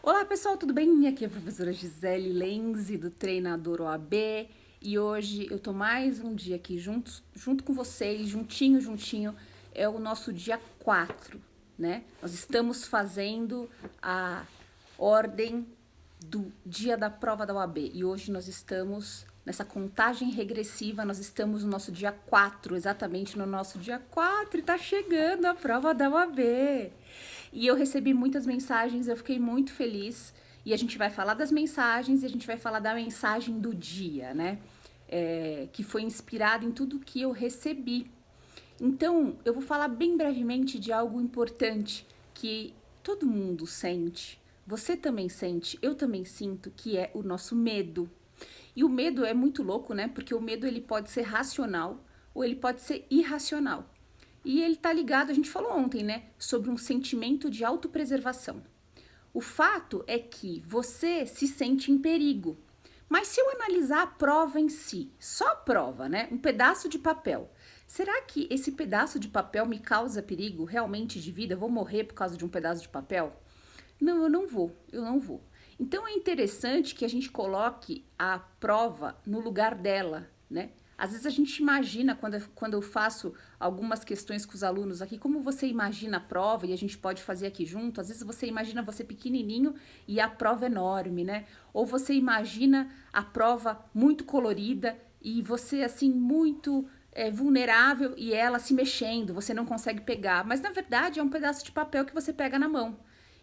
Olá pessoal, tudo bem? Aqui é a professora Gisele Lenzi do Treinador OAB e hoje eu tô mais um dia aqui junto com vocês, juntinho, é o nosso dia 4, né? Nós estamos fazendo a ordem do dia da prova da OAB e hoje nós estamos nessa contagem regressiva, nós estamos no nosso dia 4, exatamente no nosso dia 4 e tá chegando a prova da OAB. E eu recebi muitas mensagens, eu fiquei muito feliz. E a gente vai falar das mensagens e a gente vai falar da mensagem do dia, né? Que foi inspirada em tudo que eu recebi. Então, eu vou falar bem brevemente de algo importante que todo mundo sente. Você também sente, eu também sinto, que é o nosso medo. E o medo é muito louco, né? Porque o medo ele pode ser racional ou ele pode ser irracional. E ele tá ligado, a gente falou ontem, né, sobre um sentimento de autopreservação. O fato é que você se sente em perigo. Mas se eu analisar a prova em si, só a prova, né, um pedaço de papel, será que esse pedaço de papel me causa perigo realmente de vida? Eu vou morrer por causa de um pedaço de papel? Não, eu não vou. Então é interessante que a gente coloque a prova no lugar dela, né? Às vezes a gente imagina, quando eu faço algumas questões com os alunos aqui, como você imagina a prova, e a gente pode fazer aqui junto, às vezes você imagina você pequenininho e a prova enorme, né? Ou você imagina a prova muito colorida e você, assim, muito vulnerável e ela se mexendo, você não consegue pegar. Mas, na verdade, é um pedaço de papel que você pega na mão.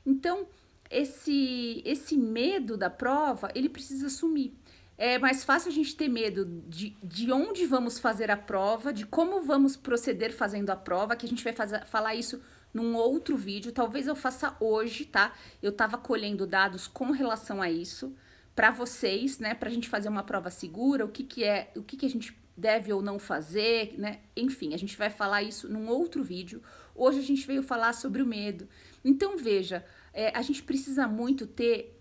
Então, esse medo da prova, ele precisa sumir. É mais fácil a gente ter medo de onde vamos fazer a prova, de como vamos proceder fazendo a prova, que a gente vai falar isso num outro vídeo. Talvez eu faça hoje, tá? Eu tava colhendo dados com relação a isso para vocês, né? Pra gente fazer uma prova segura, o que a gente deve ou não fazer, né? Enfim, a gente vai falar isso num outro vídeo. Hoje a gente veio falar sobre o medo. Então, veja, a gente precisa muito ter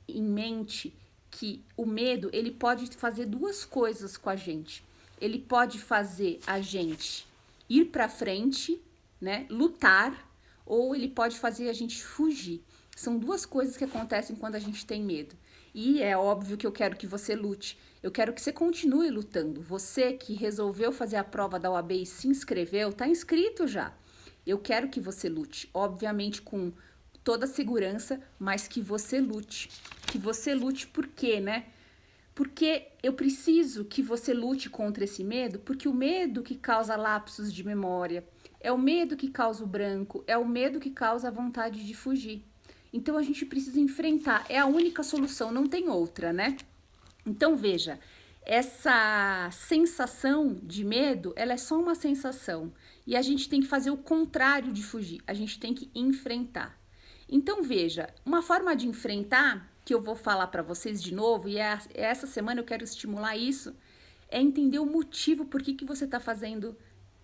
em mente que o medo, ele pode fazer duas coisas com a gente. Ele pode fazer a gente ir para frente, né, lutar, ou ele pode fazer a gente fugir. São duas coisas que acontecem quando a gente tem medo. E é óbvio que eu quero que você lute. Eu quero que você continue lutando. Você que resolveu fazer a prova da OAB e se inscreveu, tá inscrito já. Eu quero que você lute, obviamente com toda a segurança, mas que você lute. Que você lute por quê, né? Porque eu preciso que você lute contra esse medo, porque o medo que causa lapsos de memória, é o medo que causa o branco, é o medo que causa a vontade de fugir. Então a gente precisa enfrentar, é a única solução, não tem outra, né? Então veja, essa sensação de medo, ela é só uma sensação e a gente tem que fazer o contrário de fugir, a gente tem que enfrentar. Então veja, uma forma de enfrentar que eu vou falar para vocês de novo e essa semana eu quero estimular isso, é entender o motivo por que você está fazendo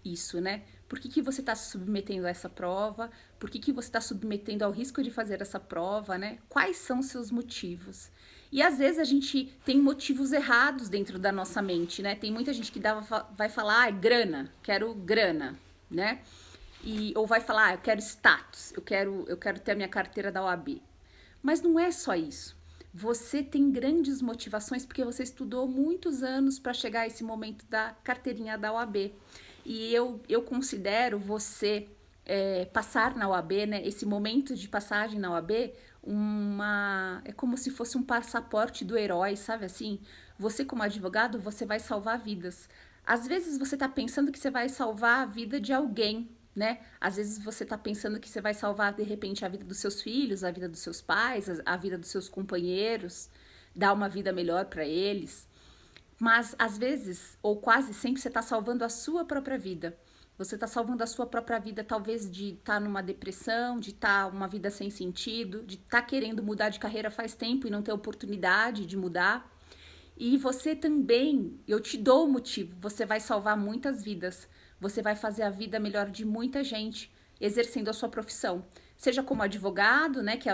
isso, né? Por que você está se submetendo a essa prova? Por que você está submetendo ao risco de fazer essa prova, né? Quais são os seus motivos? E às vezes a gente tem motivos errados dentro da nossa mente, né? Tem muita gente que vai falar, grana, quero grana, né? Ou vai falar, eu quero status, eu quero ter a minha carteira da OAB. Mas não é só isso. Você tem grandes motivações porque você estudou muitos anos para chegar a esse momento da carteirinha da OAB. E eu considero você passar na OAB, né? Esse momento de passagem na OAB, é como se fosse um passaporte do herói, sabe assim? Você como advogado, você vai salvar vidas. Às vezes você está pensando que você vai salvar a vida de alguém, né? Às vezes você está pensando que você vai salvar de repente a vida dos seus filhos, a vida dos seus pais, a vida dos seus companheiros, dar uma vida melhor para eles. Mas às vezes, ou quase sempre, você está salvando a sua própria vida. Você está salvando a sua própria vida, talvez de estar numa depressão, de estar uma vida sem sentido, de estar querendo mudar de carreira faz tempo e não ter oportunidade de mudar. E você também, eu te dou o motivo, você vai salvar muitas vidas. Você vai fazer a vida melhor de muita gente exercendo a sua profissão. Seja como advogado, né, que é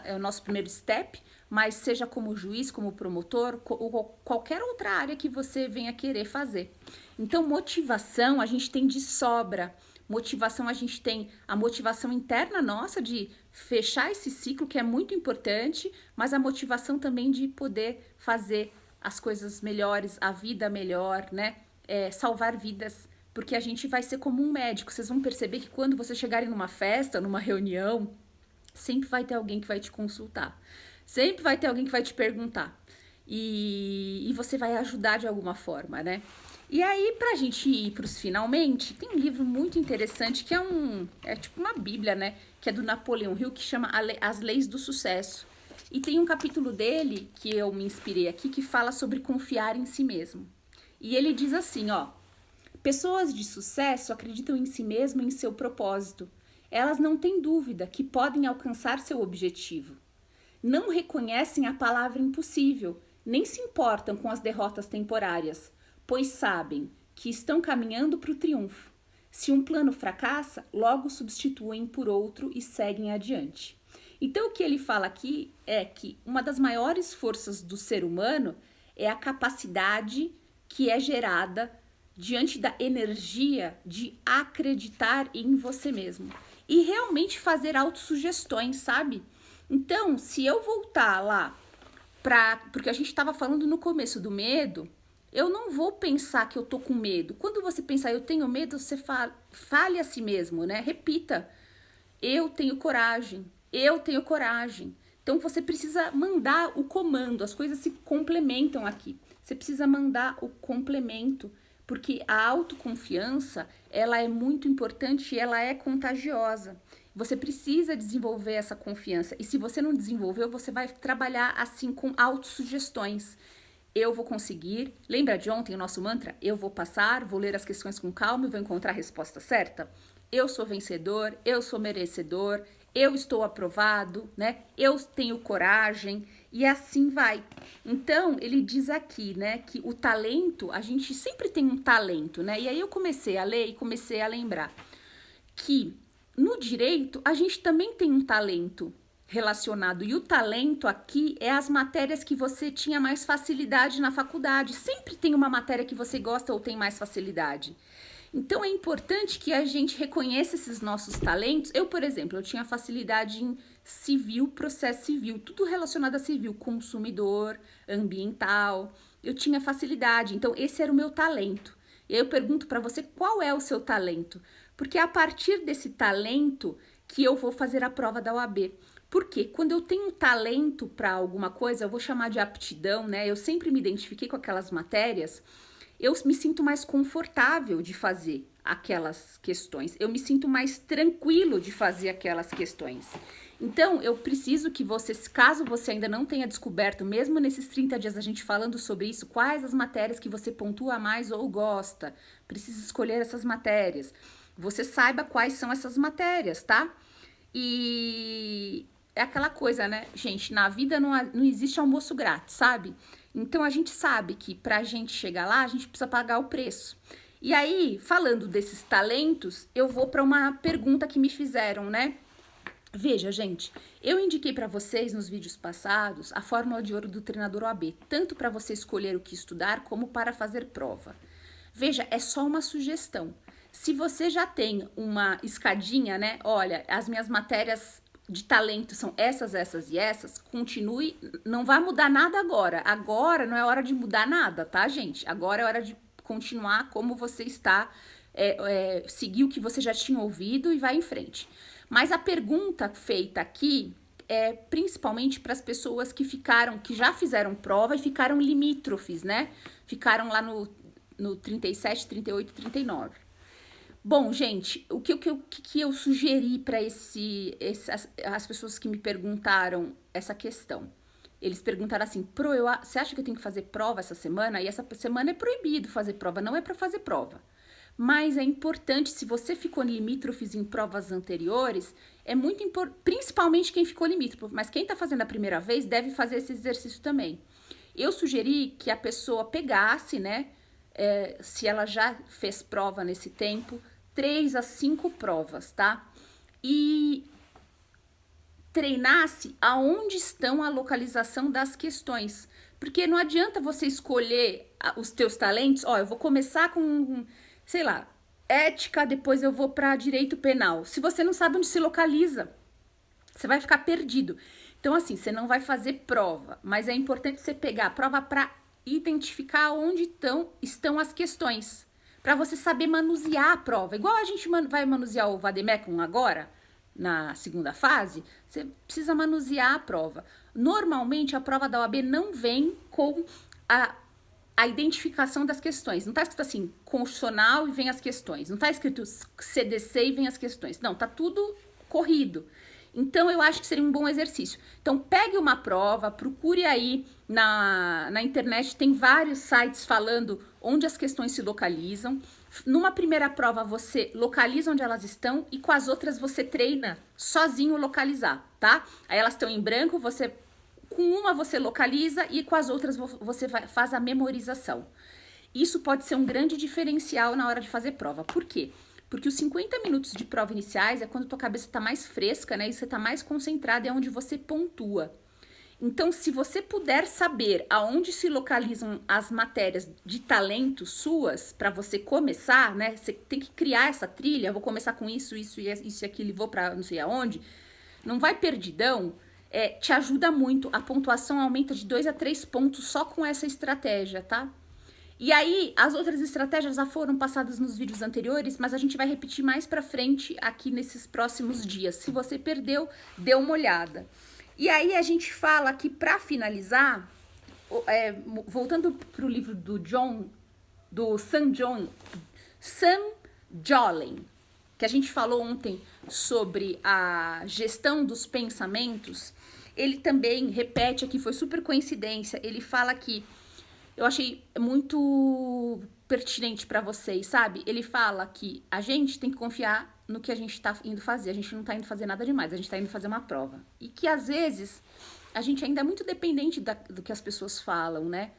é o nosso primeiro step, mas seja como juiz, como promotor, ou qualquer outra área que você venha querer fazer. Então, motivação a gente tem de sobra. Motivação a gente tem a motivação interna nossa de fechar esse ciclo que é muito importante, mas a motivação também de poder fazer as coisas melhores, a vida melhor, né? Salvar vidas, porque a gente vai ser como um médico. Vocês vão perceber que quando vocês chegarem numa festa, numa reunião, sempre vai ter alguém que vai te consultar. Sempre vai ter alguém que vai te perguntar. E você vai ajudar de alguma forma, né? E aí, pra gente ir pros finalmente, tem um livro muito interessante que é tipo uma bíblia, né? Que é do Napoleão Hill, que chama As Leis do Sucesso. E tem um capítulo dele, que eu me inspirei aqui, que fala sobre confiar em si mesmo. E ele diz assim, ó: pessoas de sucesso acreditam em si mesmo e em seu propósito. Elas não têm dúvida que podem alcançar seu objetivo. Não reconhecem a palavra impossível, nem se importam com as derrotas temporárias, pois sabem que estão caminhando para o triunfo. Se um plano fracassa, logo substituem por outro e seguem adiante. Então, o que ele fala aqui é que uma das maiores forças do ser humano é a capacidade que é gerada diante da energia de acreditar em você mesmo e realmente fazer autossugestões, sabe? Então, se eu voltar lá porque a gente estava falando no começo do medo, eu não vou pensar que eu tô com medo. Quando você pensar eu tenho medo, você fale a si mesmo, né? Repita: eu tenho coragem, eu tenho coragem. Então você precisa mandar o comando, as coisas se complementam aqui. Você precisa mandar o complemento, porque a autoconfiança, ela é muito importante e ela é contagiosa. Você precisa desenvolver essa confiança. E se você não desenvolveu, você vai trabalhar assim com autossugestões. Eu vou conseguir. Lembra de ontem o nosso mantra? Eu vou passar, vou ler as questões com calma e vou encontrar a resposta certa. Eu sou vencedor, eu sou merecedor, eu estou aprovado, né? Eu tenho coragem e assim vai. Então, ele diz aqui, né, que o talento, a gente sempre tem um talento, né? E aí eu comecei a ler e comecei a lembrar que no direito a gente também tem um talento relacionado. E o talento aqui é as matérias que você tinha mais facilidade na faculdade. Sempre tem uma matéria que você gosta ou tem mais facilidade. Então é importante que a gente reconheça esses nossos talentos. Eu, por exemplo, eu tinha facilidade em civil, processo civil, tudo relacionado a civil, consumidor, ambiental. Eu tinha facilidade, então esse era o meu talento. E aí eu pergunto para você, qual é o seu talento? Porque é a partir desse talento que eu vou fazer a prova da OAB. Porque quando eu tenho talento para alguma coisa, eu vou chamar de aptidão, né? Eu sempre me identifiquei com aquelas matérias, eu me sinto mais confortável de fazer aquelas questões. Eu me sinto mais tranquilo de fazer aquelas questões. Então, eu preciso que você, caso você ainda não tenha descoberto, mesmo nesses 30 dias a gente falando sobre isso, quais as matérias que você pontua mais ou gosta, precisa escolher essas matérias. Você saiba quais são essas matérias, tá? E é aquela coisa, né, gente? Na vida não existe almoço grátis, sabe? Então a gente sabe que pra gente chegar lá, a gente precisa pagar o preço. E aí, falando desses talentos, eu vou para uma pergunta que me fizeram, né? Veja, gente, eu indiquei para vocês nos vídeos passados a fórmula de ouro do treinador OAB, tanto para você escolher o que estudar como para fazer prova. Veja, é só uma sugestão. Se você já tem uma escadinha, né? Olha, as minhas matérias de talento são essas, essas e essas, continue, não vai mudar nada agora. Agora não é hora de mudar nada, tá, gente? Agora é hora de continuar como você está, seguir o que você já tinha ouvido e vai em frente. Mas a pergunta feita aqui é principalmente para as pessoas que já fizeram prova e ficaram limítrofes, né? Ficaram lá no 37, 38, 39. Bom, gente, o que eu sugeri para as pessoas que me perguntaram essa questão? Eles perguntaram assim, você acha que eu tenho que fazer prova essa semana? E essa semana é proibido fazer prova, não é para fazer prova. Mas é importante, se você ficou limítrofes em provas anteriores, é muito importante, principalmente quem ficou limítrofe, mas quem está fazendo a primeira vez deve fazer esse exercício também. Eu sugeri que a pessoa pegasse, né, se ela já fez prova nesse tempo, 3 a 5 provas, tá? E treinasse aonde estão a localização das questões. Porque não adianta você escolher os teus talentos, eu vou começar com, sei lá, ética, depois eu vou para direito penal. Se você não sabe onde se localiza, Você vai ficar perdido. Então, assim, você não vai fazer prova, mas é importante você pegar a prova para identificar onde estão as questões, para você saber manusear a prova. Igual a gente vai manusear o Vademecum agora, na segunda fase, você precisa manusear a prova. Normalmente, a prova da OAB não vem com a identificação das questões. Não está escrito assim, constitucional e vem as questões. Não está escrito CDC e vem as questões. Não, tá tudo corrido. Então, eu acho que seria um bom exercício. Então, pegue uma prova, procure aí na internet, tem vários sites falando onde as questões se localizam. Numa primeira prova, você localiza onde elas estão e com as outras você treina sozinho localizar, tá? Aí elas estão em branco, com uma você localiza e com as outras você faz a memorização. Isso pode ser um grande diferencial na hora de fazer prova. Por quê? Porque os 50 minutos de prova iniciais é quando tua cabeça está mais fresca, né? E você está mais concentrado, é onde você pontua. Então, se você puder saber aonde se localizam as matérias de talento suas, para você começar, né? Você tem que criar essa trilha, vou começar com isso e aquilo e vou para não sei aonde. Não vai perdidão, te ajuda muito. A pontuação aumenta de 2 a 3 pontos só com essa estratégia, tá? E aí, as outras estratégias já foram passadas nos vídeos anteriores, mas a gente vai repetir mais pra frente aqui nesses próximos dias. Se você perdeu, dê uma olhada. E aí, a gente fala que pra finalizar, voltando pro livro do Sam Jolin, que a gente falou ontem sobre a gestão dos pensamentos, ele também repete aqui, foi super coincidência, ele fala que eu achei muito pertinente para vocês, sabe? Ele fala que a gente tem que confiar no que a gente tá indo fazer. A gente não tá indo fazer nada demais, a gente tá indo fazer uma prova. E que às vezes a gente ainda é muito dependente do que as pessoas falam, né?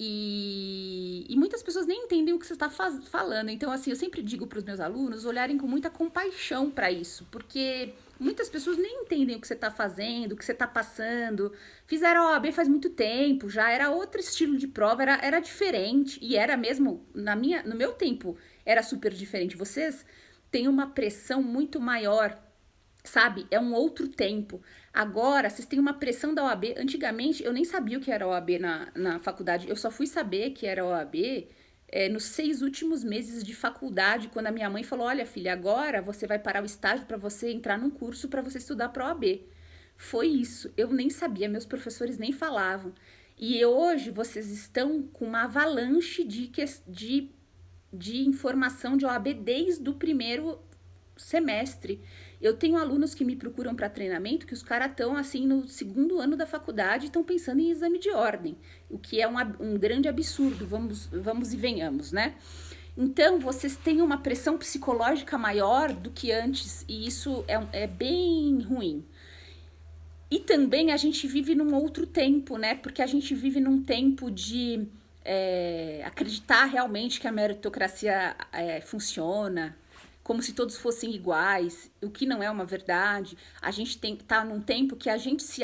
E muitas pessoas nem entendem o que você está falando. Então, assim, eu sempre digo para os meus alunos olharem com muita compaixão para isso, porque muitas pessoas nem entendem o que você está fazendo, o que você está passando. Fizeram a OAB faz muito tempo, já era outro estilo de prova, era diferente, e era mesmo, no meu tempo, era super diferente. Vocês têm uma pressão muito maior, sabe? É um outro tempo. Agora, vocês têm uma pressão da OAB. Antigamente, eu nem sabia o que era OAB na faculdade. Eu só fui saber que era OAB nos 6 últimos meses de faculdade, quando a minha mãe falou, olha, filha, agora você vai parar o estágio para você entrar num curso para você estudar para OAB. Foi isso. Eu nem sabia, meus professores nem falavam. E hoje, vocês estão com uma avalanche de informação de OAB desde o primeiro semestre. Eu tenho alunos que me procuram para treinamento que os caras estão assim no 2º ano da faculdade e estão pensando em exame de ordem, o que é um grande absurdo, vamos e venhamos, né? Então, vocês têm uma pressão psicológica maior do que antes e isso é bem ruim. E também a gente vive num outro tempo, né? Porque a gente vive num tempo de acreditar realmente que a meritocracia funciona, como se todos fossem iguais, o que não é uma verdade. A gente tá num tempo que a gente se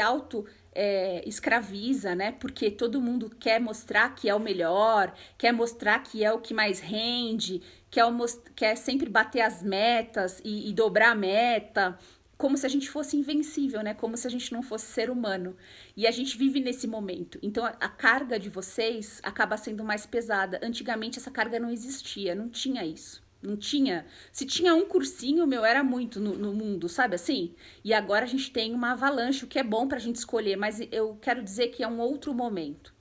escraviza, né? Porque todo mundo quer mostrar que é o melhor, quer mostrar que é o que mais rende, quer sempre bater as metas e dobrar a meta, como se a gente fosse invencível, né? Como se a gente não fosse ser humano. E a gente vive nesse momento. Então, a carga de vocês acaba sendo mais pesada. Antigamente, essa carga não existia, não tinha isso. Não tinha. Se tinha um cursinho, era muito no mundo, sabe assim? E agora a gente tem uma avalanche, o que é bom pra gente escolher, mas eu quero dizer que é um outro momento.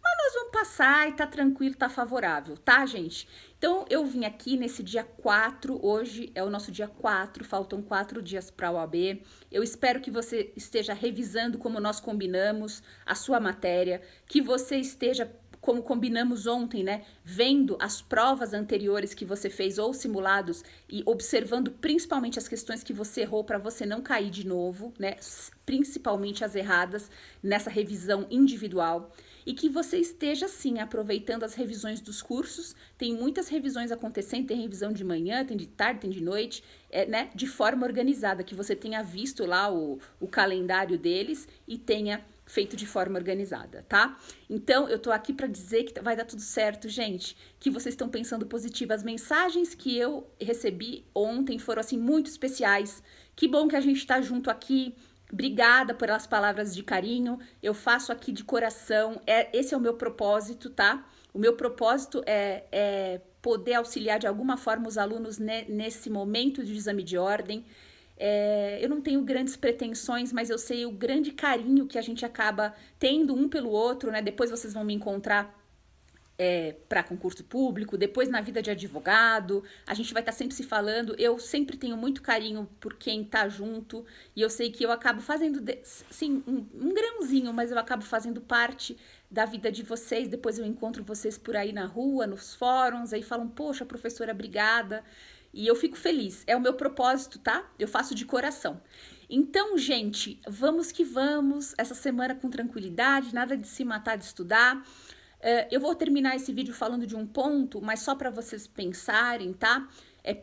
Mas nós vamos passar e tá tranquilo, tá favorável, tá, gente? Então, eu vim aqui nesse dia 4, hoje é o nosso dia 4, faltam 4 dias para a OAB. Eu espero que você esteja revisando como nós combinamos a sua matéria, que você esteja, como combinamos ontem, né, vendo as provas anteriores que você fez ou simulados e observando principalmente as questões que você errou para você não cair de novo, né, principalmente as erradas nessa revisão individual. E que você esteja, sim, aproveitando as revisões dos cursos. Tem muitas revisões acontecendo, tem revisão de manhã, tem de tarde, tem de noite, né? De forma organizada, que você tenha visto lá o calendário deles e tenha feito de forma organizada, tá? Então, eu tô aqui para dizer que vai dar tudo certo, gente, que vocês estão pensando positivo. As mensagens que eu recebi ontem foram, assim, muito especiais. Que bom que a gente tá junto aqui, Obrigada pelas palavras de carinho. Eu faço aqui de coração. Esse é o meu propósito, tá? O meu propósito é poder auxiliar de alguma forma os alunos nesse momento de exame de ordem. Eu não tenho grandes pretensões, mas eu sei o grande carinho que a gente acaba tendo um pelo outro, né? Depois vocês vão me encontrar para concurso público, depois na vida de advogado, a gente vai estar sempre se falando. Eu sempre tenho muito carinho por quem tá junto, e eu sei que eu acabo fazendo, sim, um grãozinho, mas eu acabo fazendo parte da vida de vocês. Depois eu encontro vocês por aí na rua, nos fóruns, aí falam, poxa, professora, obrigada. E eu fico feliz, é o meu propósito, tá? Eu faço de coração. Então, gente, vamos que vamos, essa semana com tranquilidade, nada de se matar de estudar. Eu vou terminar esse vídeo falando de um ponto, mas só para vocês pensarem, tá?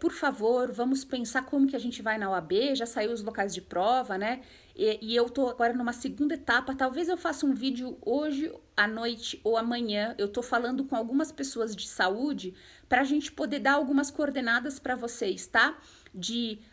Por favor, vamos pensar como que a gente vai na OAB, já saiu os locais de prova, né? E eu tô agora numa segunda etapa, talvez eu faça um vídeo hoje à noite ou amanhã. Eu tô falando com algumas pessoas de saúde para a gente poder dar algumas coordenadas para vocês, tá?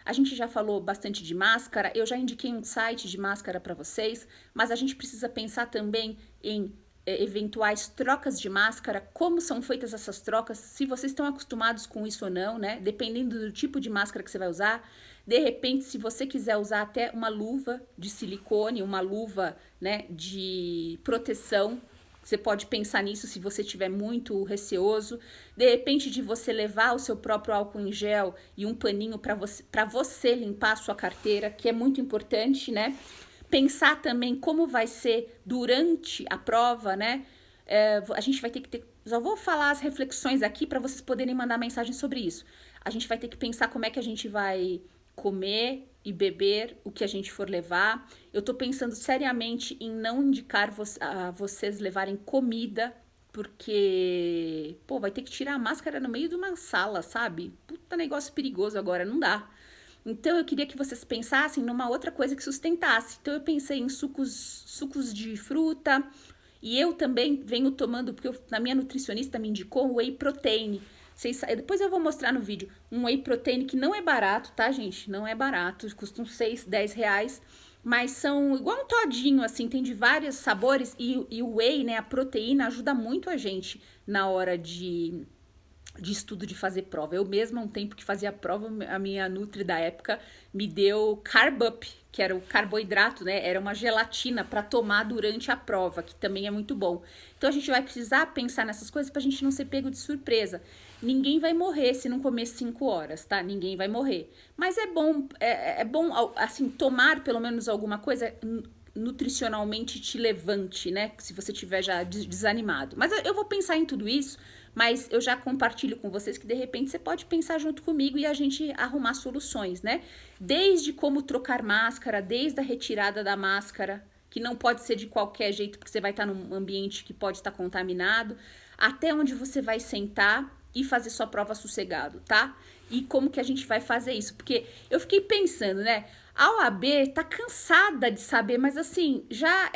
A gente já falou bastante de máscara, eu já indiquei um site de máscara para vocês, mas a gente precisa pensar também em eventuais trocas de máscara, como são feitas essas trocas, se vocês estão acostumados com isso ou não, né? Dependendo do tipo de máscara que você vai usar. De repente, se você quiser usar até uma luva de silicone, uma luva, né, de proteção, você pode pensar nisso se você estiver muito receoso. De repente, de você levar o seu próprio álcool em gel e um paninho para você limpar a sua carteira, que é muito importante, né? Pensar também como vai ser durante a prova, né? A gente vai ter que ter... Já vou falar as reflexões aqui para vocês poderem mandar mensagem sobre isso. A gente vai ter que pensar como é que a gente vai comer e beber o que a gente for levar. Eu tô pensando seriamente em não indicar a vocês levarem comida, porque, pô, vai ter que tirar a máscara no meio de uma sala, sabe? Puta negócio perigoso agora, não dá. Então, eu queria que vocês pensassem numa outra coisa que sustentasse. Então, eu pensei em sucos de fruta. E eu também venho tomando, porque a minha nutricionista me indicou whey protein. Depois eu vou mostrar no vídeo. Um whey protein que não é barato, tá, gente? Não é barato. Custa uns 6, 10 reais. Mas são igual um todinho, assim. Tem de vários sabores. E o whey, né, a proteína, ajuda muito a gente na hora de estudo, de fazer prova. Eu mesma, um tempo que fazia prova, a minha nutri da época me deu Carb Up, que era o carboidrato, né? Era uma gelatina para tomar durante a prova, que também é muito bom. Então a gente vai precisar pensar nessas coisas pra gente não ser pego de surpresa. Ninguém vai morrer se não comer 5 horas, tá? Ninguém vai morrer. Mas é bom, assim, tomar pelo menos alguma coisa nutricionalmente te levante, né? Se você tiver já desanimado. Mas eu vou pensar em tudo isso, mas eu já compartilho com vocês que de repente você pode pensar junto comigo e a gente arrumar soluções, né? Desde como trocar máscara, desde a retirada da máscara, que não pode ser de qualquer jeito, porque você vai estar num ambiente que pode estar contaminado, até onde você vai sentar e fazer sua prova sossegado, tá? E como que a gente vai fazer isso? Porque eu fiquei pensando, né? A OAB tá cansada de saber, mas assim, já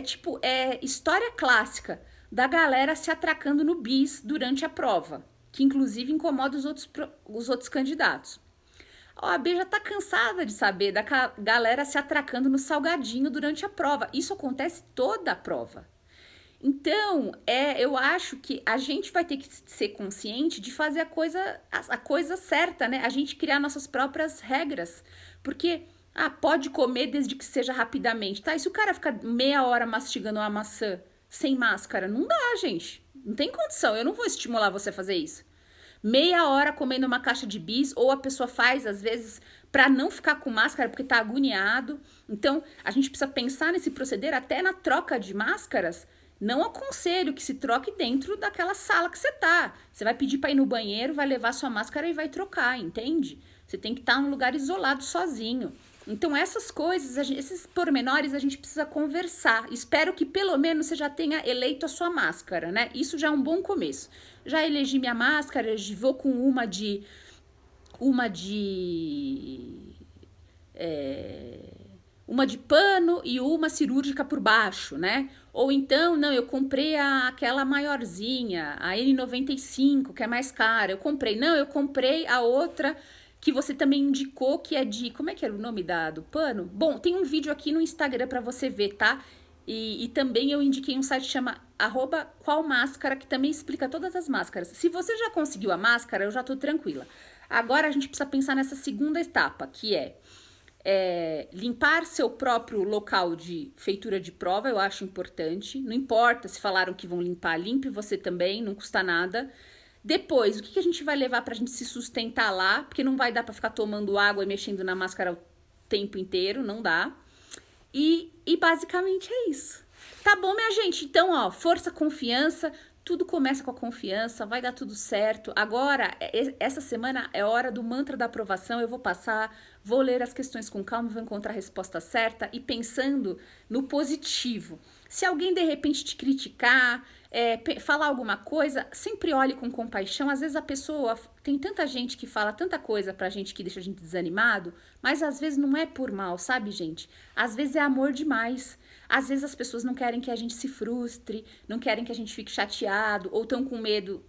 tipo, história clássica da galera se atracando no bis durante a prova, que inclusive incomoda os outros candidatos. A OAB já tá cansada de saber da galera se atracando no salgadinho durante a prova. Isso acontece toda a prova. Então, eu acho que a gente vai ter que ser consciente de fazer a coisa certa, né? A gente criar nossas próprias regras. Porque, pode comer desde que seja rapidamente, tá? E se o cara ficar meia hora mastigando uma maçã sem máscara? Não dá, gente. Não tem condição. Eu não vou estimular você a fazer isso. Meia hora comendo uma caixa de bis, ou a pessoa faz, às vezes, para não ficar com máscara, porque tá agoniado. Então, a gente precisa pensar nesse proceder até na troca de máscaras. Não aconselho que se troque dentro daquela sala que você tá. Você vai pedir para ir no banheiro, vai levar sua máscara e vai trocar, entende? Você tem que estar num lugar isolado, sozinho. Então, essas coisas, esses pormenores, a gente precisa conversar. Espero que pelo menos você já tenha eleito a sua máscara, né? Isso já é um bom começo. Já elegi minha máscara, vou com uma de pano e uma cirúrgica por baixo, né? Ou então, não, eu comprei aquela maiorzinha, a N95, que é mais cara. Eu comprei a outra que você também indicou, que é de... Como é que era o nome do pano? Bom, tem um vídeo aqui no Instagram pra você ver, tá? E também eu indiquei um site que chama @qualmáscara, que também explica todas as máscaras. Se você já conseguiu a máscara, eu já tô tranquila. Agora a gente precisa pensar nessa segunda etapa, que é limpar seu próprio local de feitura de prova. Eu acho importante. Não importa se falaram que vão limpar, limpe você também, não custa nada. Depois, o que a gente vai levar pra gente se sustentar lá? Porque não vai dar pra ficar tomando água e mexendo na máscara o tempo inteiro, não dá. E basicamente é isso. Tá bom, minha gente? Então, ó, força, confiança. Tudo começa com a confiança, vai dar tudo certo. Agora, essa semana é hora do mantra da aprovação. Eu vou passar, vou ler as questões com calma, vou encontrar a resposta certa e pensando no positivo. Se alguém de repente te criticar, falar alguma coisa, sempre olhe com compaixão. Às vezes a pessoa, tem tanta gente que fala tanta coisa pra gente que deixa a gente desanimado, mas às vezes não é por mal, sabe, gente? Às vezes é amor demais. Às vezes as pessoas não querem que a gente se frustre, não querem que a gente fique chateado, ou estão com medo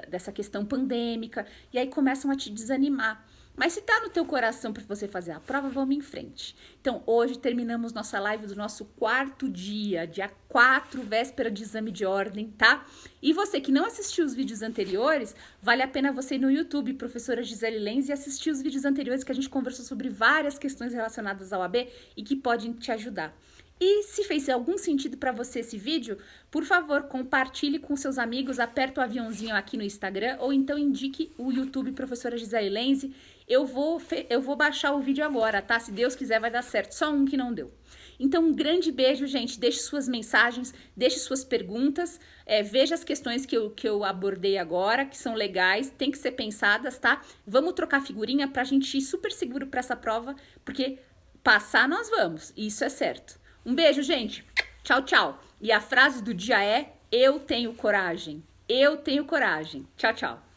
dessa questão pandêmica, e aí começam a te desanimar. Mas se tá no teu coração para você fazer a prova, vamos em frente. Então, hoje terminamos nossa live do nosso 4º dia 4, véspera de exame de ordem, tá? E você que não assistiu os vídeos anteriores, vale a pena você ir no YouTube, professora Gisele Lenz, e assistir os vídeos anteriores que a gente conversou sobre várias questões relacionadas ao AB e que podem te ajudar. E se fez algum sentido para você esse vídeo, por favor, compartilhe com seus amigos, aperta o aviãozinho aqui no Instagram ou então indique o YouTube Professora Gisele Lenz. Eu vou baixar o vídeo agora, tá? Se Deus quiser vai dar certo, só um que não deu. Então, um grande beijo, gente. Deixe suas mensagens, deixe suas perguntas, veja as questões que eu abordei agora, que são legais, tem que ser pensadas, tá? Vamos trocar figurinha pra gente ir super seguro pra essa prova, porque passar nós vamos, isso é certo. Um beijo, gente. Tchau, tchau. E a frase do dia é: eu tenho coragem. Eu tenho coragem. Tchau, tchau.